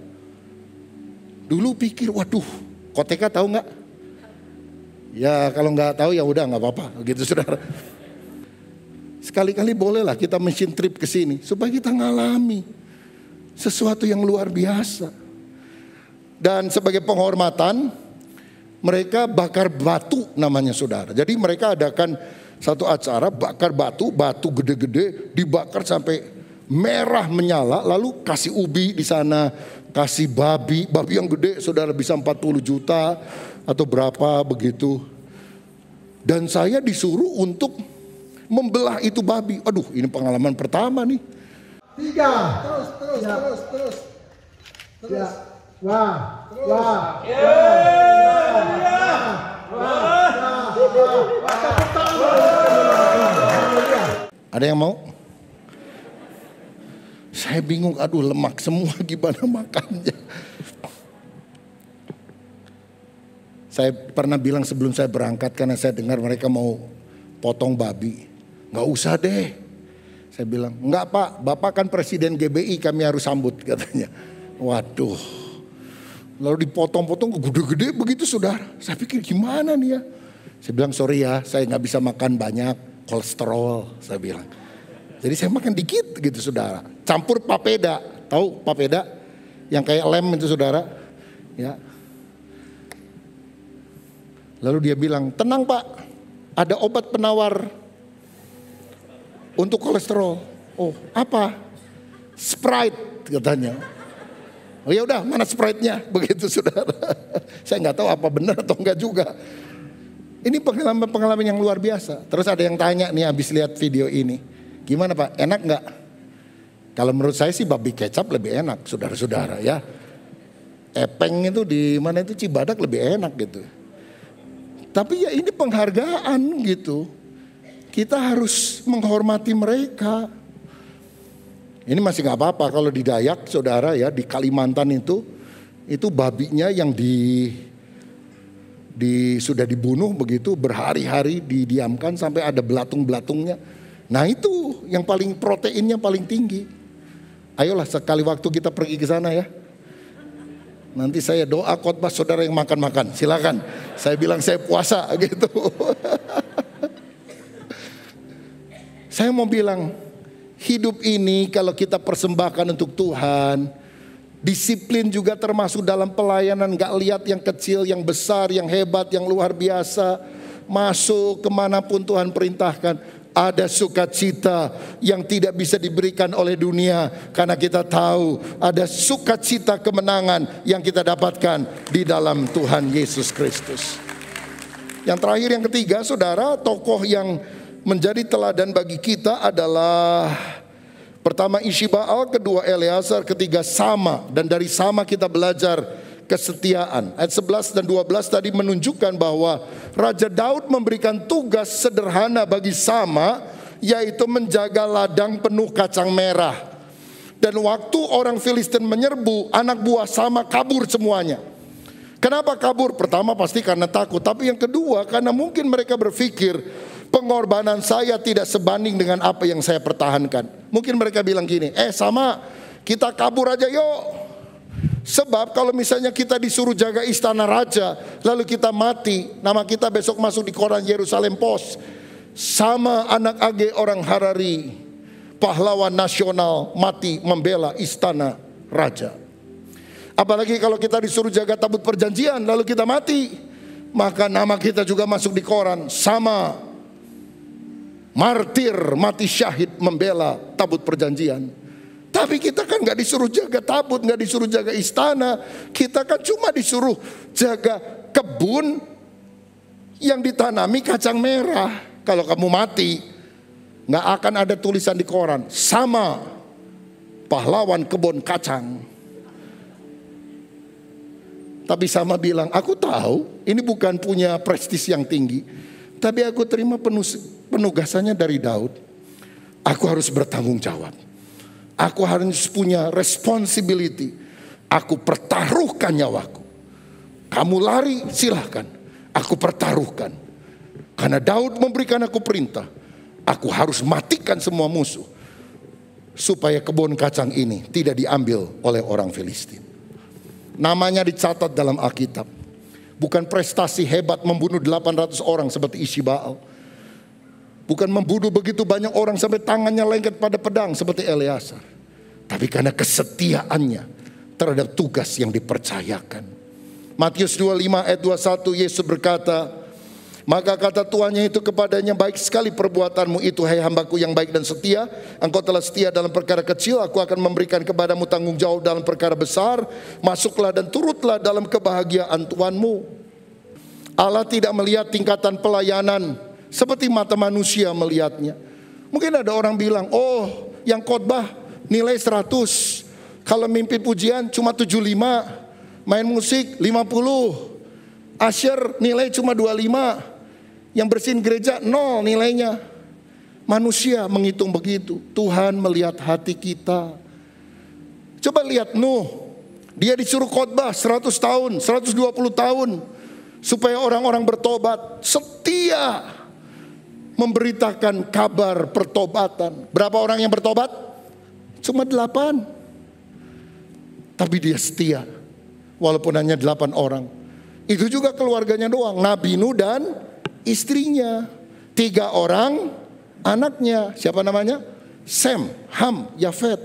Dulu pikir, waduh, koteka tahu nggak? Ya kalau nggak tahu ya udah nggak apa-apa, gitu saudara. Sekali-kali bolehlah kita mission trip ke sini supaya kita ngalami sesuatu yang luar biasa. Dan sebagai penghormatan, mereka bakar batu namanya saudara. Jadi mereka adakan satu acara bakar batu gede-gede dibakar sampai merah menyala, lalu kasih ubi di sana, kasih babi yang gede saudara, bisa 40 juta atau berapa begitu. Dan saya disuruh untuk membelah itu babi. Aduh, ini pengalaman pertama nih. 3. Terus. Ya. Wah. Ada yang mau? Saya bingung, aduh lemak semua gimana makannya. Saya pernah bilang sebelum saya berangkat karena saya dengar mereka mau potong babi. Nggak usah deh. Saya bilang, enggak Pak, Bapak kan Presiden GBI, kami harus sambut katanya. Waduh. Lalu dipotong-potong gede-gede begitu saudara. Saya pikir gimana nih ya. Saya bilang sorry ya, saya nggak bisa makan banyak, kolesterol saya bilang. Jadi saya makan dikit gitu saudara. Campur papeda, tahu papeda? Yang kayak lem itu saudara. Ya. Lalu dia bilang, tenang Pak, ada obat penawar untuk kolesterol. Oh apa? Sprite katanya. Oh ya udah, mana Sprite-nya? Begitu saudara. Saya nggak tahu apa benar atau enggak juga. Ini pengalaman yang luar biasa. Terus ada yang tanya nih habis lihat video ini, gimana Pak? Enak nggak? Kalau menurut saya sih babi kecap lebih enak, saudara-saudara ya. Epeng itu di mana itu Cibadak lebih enak gitu. Tapi ya ini penghargaan gitu. Kita harus menghormati mereka. Ini masih nggak apa-apa kalau di Dayak saudara ya, di Kalimantan itu babinya yang sudah dibunuh begitu berhari-hari didiamkan sampai ada belatung-belatungnya. Nah itu yang paling proteinnya paling tinggi. Ayolah sekali waktu kita pergi ke sana ya. Nanti saya doa khotbah saudara yang makan-makan, silakan. Saya bilang saya puasa gitu. Saya mau bilang, hidup ini kalau kita persembahkan untuk Tuhan, disiplin juga termasuk dalam pelayanan. Gak lihat yang kecil, yang besar, yang hebat, yang luar biasa. Masuk kemanapun Tuhan perintahkan. Ada sukacita yang tidak bisa diberikan oleh dunia. Karena kita tahu ada sukacita kemenangan yang kita dapatkan di dalam Tuhan Yesus Kristus. Yang terakhir, yang ketiga saudara, tokoh yang menjadi teladan bagi kita adalah pertama Ishibaal, kedua Eleazar, ketiga Sama. Dan dari Sama kita belajar kesetiaan. Ayat 11 dan 12 tadi menunjukkan bahwa Raja Daud memberikan tugas sederhana bagi Sama, yaitu menjaga ladang penuh kacang merah. Dan waktu orang Filistin menyerbu, anak buah Sama kabur semuanya. Kenapa kabur? Pertama pasti karena takut, tapi yang kedua karena mungkin mereka berpikir pengorbanan saya tidak sebanding dengan apa yang saya pertahankan. Mungkin mereka bilang gini, Sama, kita kabur aja yuk. Sebab kalau misalnya kita disuruh jaga istana raja, lalu kita mati, nama kita besok masuk di koran Yerusalem Post. Sama anak Age orang Harari, pahlawan nasional, mati membela istana raja. Apalagi kalau kita disuruh jaga tabut perjanjian, lalu kita mati, maka nama kita juga masuk di koran. Sama martir, mati syahid membela tabut perjanjian. Tapi kita kan gak disuruh jaga tabut, gak disuruh jaga istana. Kita kan cuma disuruh jaga kebun yang ditanami kacang merah. Kalau kamu mati, gak akan ada tulisan di koran, Sama pahlawan kebun kacang. Tapi Sama bilang, aku tahu ini bukan punya prestis yang tinggi, tapi aku terima penuh penugasannya dari Daud, aku harus bertanggung jawab. Aku harus punya responsibility. Aku pertaruhkan nyawaku. Kamu lari, silahkan. Aku pertaruhkan. Karena Daud memberikan aku perintah. Aku harus matikan semua musuh. Supaya kebun kacang ini tidak diambil oleh orang Filistin. Namanya dicatat dalam Alkitab. Bukan prestasi hebat membunuh 800 orang seperti Ishibaal. Bukan membunuh begitu banyak orang sampai tangannya lengket pada pedang seperti Eleazar. Tapi karena kesetiaannya terhadap tugas yang dipercayakan. Matius 25 ayat 21, Yesus berkata, maka kata tuannya itu kepadanya, baik sekali perbuatanmu itu, hai hambaku yang baik dan setia. Engkau telah setia dalam perkara kecil, aku akan memberikan kepadamu tanggung jawab dalam perkara besar. Masuklah dan turutlah dalam kebahagiaan Tuanmu. Allah tidak melihat tingkatan pelayanan seperti mata manusia melihatnya. Mungkin ada orang bilang, oh yang khotbah nilai 100. Kalau mimpin pujian cuma 75. Main musik 50. Usher nilai cuma 25. Yang bersihin gereja 0 nilainya. Manusia menghitung begitu. Tuhan melihat hati kita. Coba lihat Nuh. Dia disuruh khotbah 100 tahun, 120 tahun. Supaya orang-orang bertobat. Setia memberitakan kabar pertobatan. Berapa orang yang bertobat? Cuma 8. Tapi dia setia. Walaupun hanya 8 orang. Itu juga keluarganya doang. Nabi Nuh dan istrinya. 3 orang anaknya. Siapa namanya? Sem, Ham, Yafet.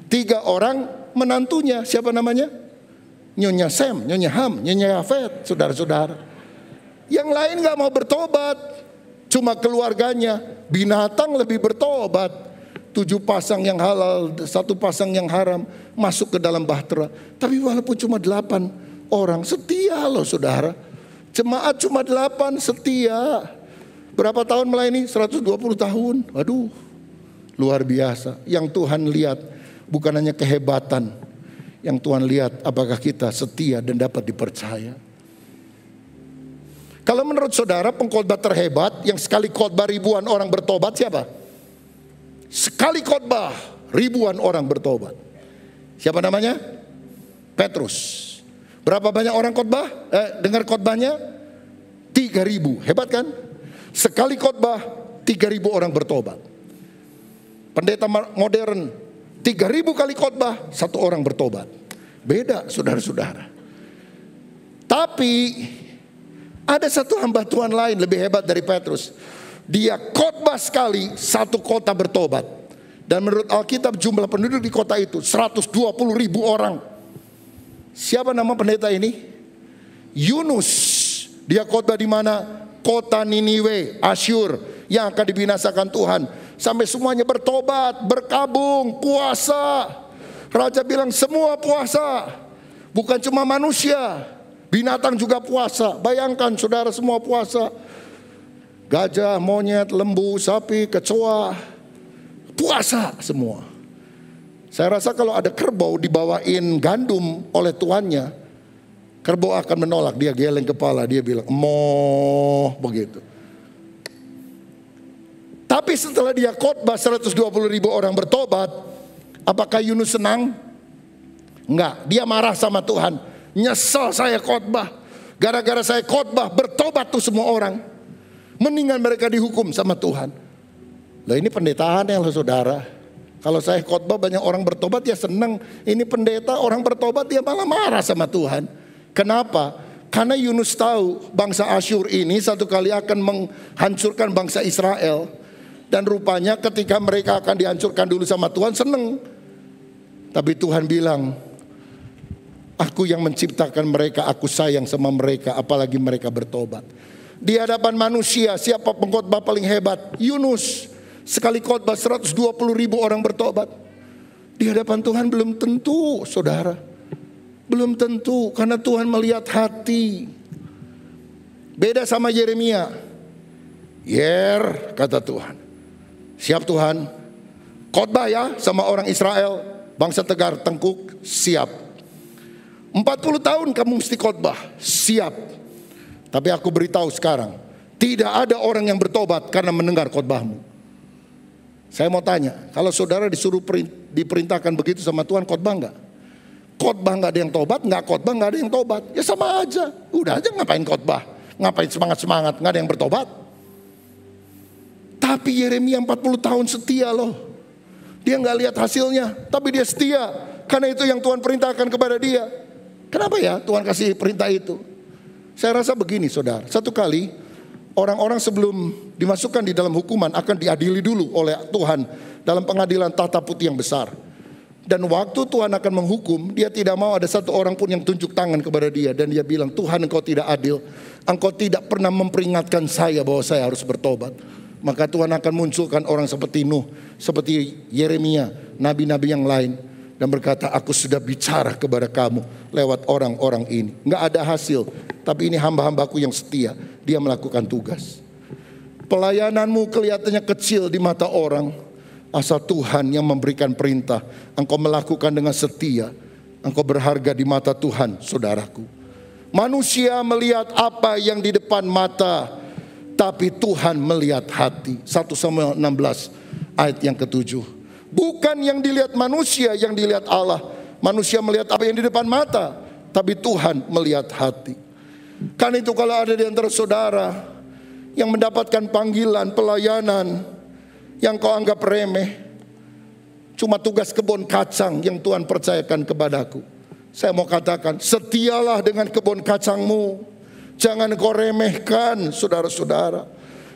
3 orang menantunya. Siapa namanya? Nyonya Sem, Nyonya Ham, Nyonya Yafet. Saudara-saudara. Yang lain gak mau bertobat. Cuma keluarganya. Binatang lebih bertobat. 7 pasang yang halal, 1 pasang yang haram masuk ke dalam bahtera. Tapi walaupun cuma 8 orang, setia loh saudara. Jemaat cuma 8 setia. Berapa tahun melayani? 120 tahun. Waduh, luar biasa. Yang Tuhan lihat bukan hanya kehebatan. Yang Tuhan lihat apakah kita setia dan dapat dipercaya. Kalau menurut saudara pengkhotbah terhebat yang sekali khotbah ribuan orang bertobat siapa? Sekali khotbah ribuan orang bertobat. Siapa namanya? Petrus. Berapa banyak orang khotbah? Dengar khotbahnya? 3.000. Hebat kan? Sekali khotbah 3.000 orang bertobat. Pendeta modern 3.000 kali khotbah 1 orang bertobat. Beda saudara-saudara. Tapi ada satu hamba Tuhan lain lebih hebat dari Petrus. Dia khotbah sekali 1 kota bertobat. Dan menurut Alkitab jumlah penduduk di kota itu 120.000 orang. Siapa nama pendeta ini? Yunus. Dia khotbah di mana? Kota Niniwe, Asyur yang akan dibinasakan Tuhan. Sampai semuanya bertobat, berkabung, puasa. Raja bilang semua puasa. Bukan cuma manusia, binatang juga puasa. Bayangkan saudara semua puasa. Gajah, monyet, lembu, sapi, kecoa, puasa semua. Saya rasa kalau ada kerbau dibawain gandum oleh tuannya, kerbau akan menolak. Dia geleng kepala, dia bilang emoh begitu. Tapi setelah dia khotbah 120.000 orang bertobat, apakah Yunus senang? Enggak, dia marah sama Tuhan. Nyesel saya khotbah. Gara-gara saya khotbah bertobat tuh semua orang. Mendingan mereka dihukum sama Tuhan. Lah ini pendetaannya loh saudara. Kalau saya khotbah banyak orang bertobat ya senang. Ini pendeta orang bertobat dia malah marah sama Tuhan. Kenapa? Karena Yunus tahu bangsa Asyur ini satu kali akan menghancurkan bangsa Israel. Dan rupanya ketika mereka akan dihancurkan dulu sama Tuhan senang. Tapi Tuhan bilang, aku yang menciptakan mereka, aku sayang sama mereka apalagi mereka bertobat. Di hadapan manusia siapa pengkhotbah paling hebat? Yunus. Sekali khotbah 120.000 orang bertobat. Di hadapan Tuhan belum tentu saudara. Belum tentu karena Tuhan melihat hati. Beda sama Yeremia. Kata Tuhan. Siap Tuhan. Khotbah ya sama orang Israel. Bangsa tegar tengkuk. Siap. 40 tahun kamu mesti khotbah. Siap. Tapi aku beritahu sekarang, Tidak ada orang yang bertobat karena mendengar khotbahmu. Saya mau tanya, kalau saudara disuruh diperintahkan begitu sama Tuhan, khotbah enggak? Khotbah enggak ada yang tobat, enggak khotbah enggak ada yang tobat. Ya sama aja, udah aja ngapain khotbah, ngapain semangat-semangat, enggak ada yang bertobat. Tapi Yeremia 40 tahun setia loh. Dia enggak lihat hasilnya, tapi dia setia. Karena itu yang Tuhan perintahkan kepada dia. Kenapa ya Tuhan kasih perintah itu? Saya rasa begini saudara, satu kali orang-orang sebelum dimasukkan di dalam hukuman akan diadili dulu oleh Tuhan dalam pengadilan tahta putih yang besar. Dan waktu Tuhan akan menghukum, dia tidak mau ada satu orang pun yang tunjuk tangan kepada dia. Dan dia bilang, Tuhan engkau tidak adil, engkau tidak pernah memperingatkan saya bahwa saya harus bertobat. Maka Tuhan akan munculkan orang seperti Nuh, seperti Yeremia, nabi-nabi yang lain. Dan berkata, aku sudah bicara kepada kamu lewat orang-orang ini. Nggak ada hasil, tapi ini hamba-hambaku yang setia. Dia melakukan tugas. Pelayananmu kelihatannya kecil di mata orang. Asal Tuhan yang memberikan perintah, engkau melakukan dengan setia. Engkau berharga di mata Tuhan, saudaraku. Manusia melihat apa yang di depan mata, tapi Tuhan melihat hati. 1 Samuel 16 ayat yang ke-7. Bukan yang dilihat manusia, yang dilihat Allah. Manusia melihat apa yang di depan mata, tapi Tuhan melihat hati. Karena itu kalau ada di antara saudara yang mendapatkan panggilan pelayanan yang kau anggap remeh, cuma tugas kebun kacang yang Tuhan percayakan kepadaku, saya mau katakan, setialah dengan kebun kacangmu. Jangan kau remehkan saudara-saudara.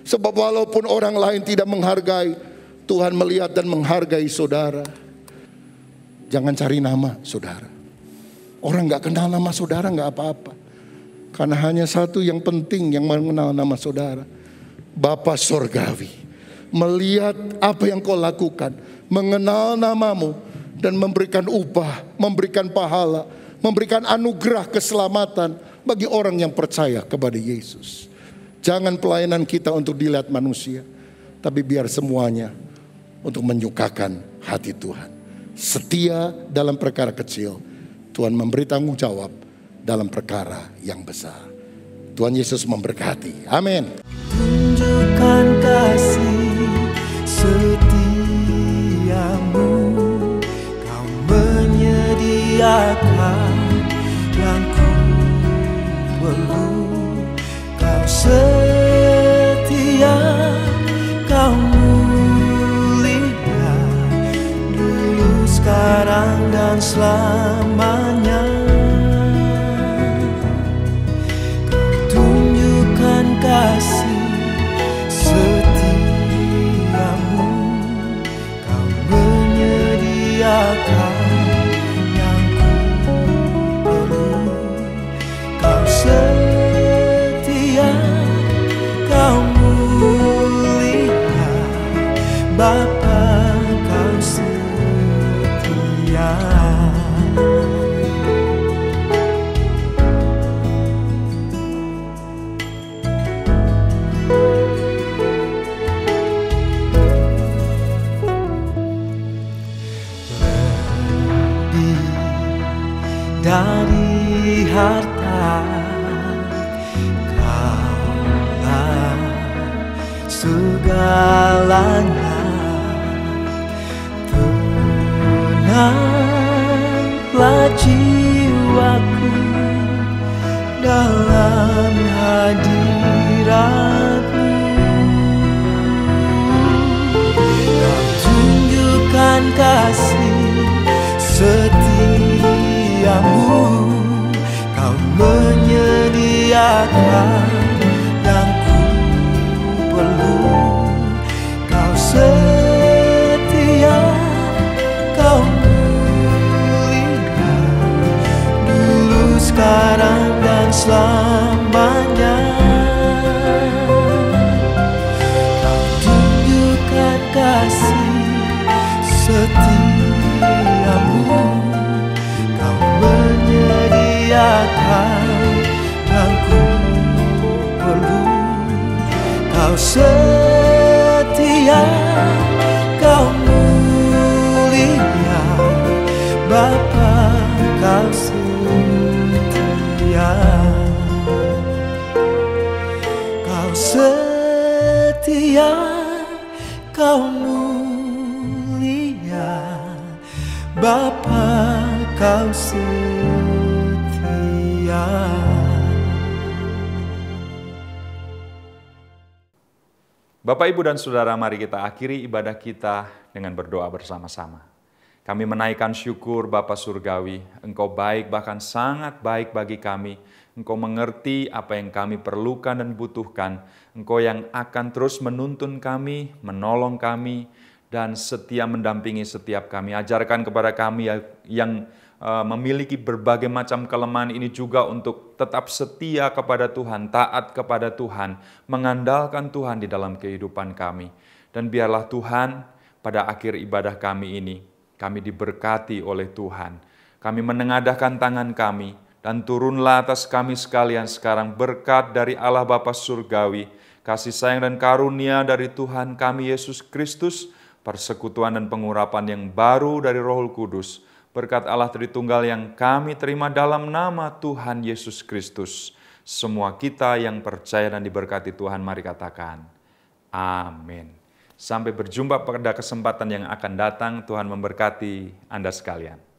Sebab walaupun orang lain tidak menghargai, Tuhan melihat dan menghargai saudara. Jangan cari nama saudara. Orang gak kenal nama saudara gak apa-apa. Karena hanya satu yang penting yang mengenal nama saudara. Bapa Sorgawi. Melihat apa yang kau lakukan. Mengenal namamu. Dan memberikan upah, memberikan pahala, memberikan anugerah keselamatan bagi orang yang percaya kepada Yesus. Jangan pelayanan kita untuk dilihat manusia. Tapi biar semuanya untuk menyukakan hati Tuhan. Setia dalam perkara kecil, Tuhan memberi tanggung jawab dalam perkara yang besar. Tuhan Yesus memberkati. Amin. Tunjukkan kasih setiamu, kau menyediakan yang ku perlu. Kau setia, kau sekarang dan selamanya. Kau tunjukkan kasih setiamu, kau menyediakan yang ku perlu. Kau setia, kau mulia, Bapa kau setia. Dari harta, kaulah segalanya. Tenanglah jiwaku dalam hadirat-Mu. Kau tunjukkan kasih setiamu, kau menyediakan yang ku perlu. Kau setia, kau mulia, dulu, sekarang dan selamanya. Kau tunjukkan kasih setiamu, kau menyediakan yang ku perlu. Kau setia, kau mulia, Bapa kau setia. Kau setia, Kau mulia, Bapa Kau setia. Bapak, Ibu, dan Saudara, mari kita akhiri ibadah kita dengan berdoa bersama-sama. Kami menaikkan syukur Bapa Surgawi, Engkau baik, bahkan sangat baik bagi kami. Engkau mengerti apa yang kami perlukan dan butuhkan. Engkau yang akan terus menuntun kami, menolong kami, dan setia mendampingi setiap kami. Ajarkan kepada kami yang memiliki berbagai macam kelemahan ini juga untuk tetap setia kepada Tuhan, taat kepada Tuhan, mengandalkan Tuhan di dalam kehidupan kami. Dan biarlah Tuhan, pada akhir ibadah kami ini, kami diberkati oleh Tuhan. Kami menengadahkan tangan kami, dan turunlah atas kami sekalian sekarang berkat dari Allah Bapa Surgawi, kasih sayang dan karunia dari Tuhan kami Yesus Kristus, persekutuan dan pengurapan yang baru dari Roh Kudus, berkat Allah Tritunggal yang kami terima dalam nama Tuhan Yesus Kristus. Semua kita yang percaya dan diberkati Tuhan, mari katakan, amin. Sampai berjumpa pada kesempatan yang akan datang. Tuhan memberkati Anda sekalian.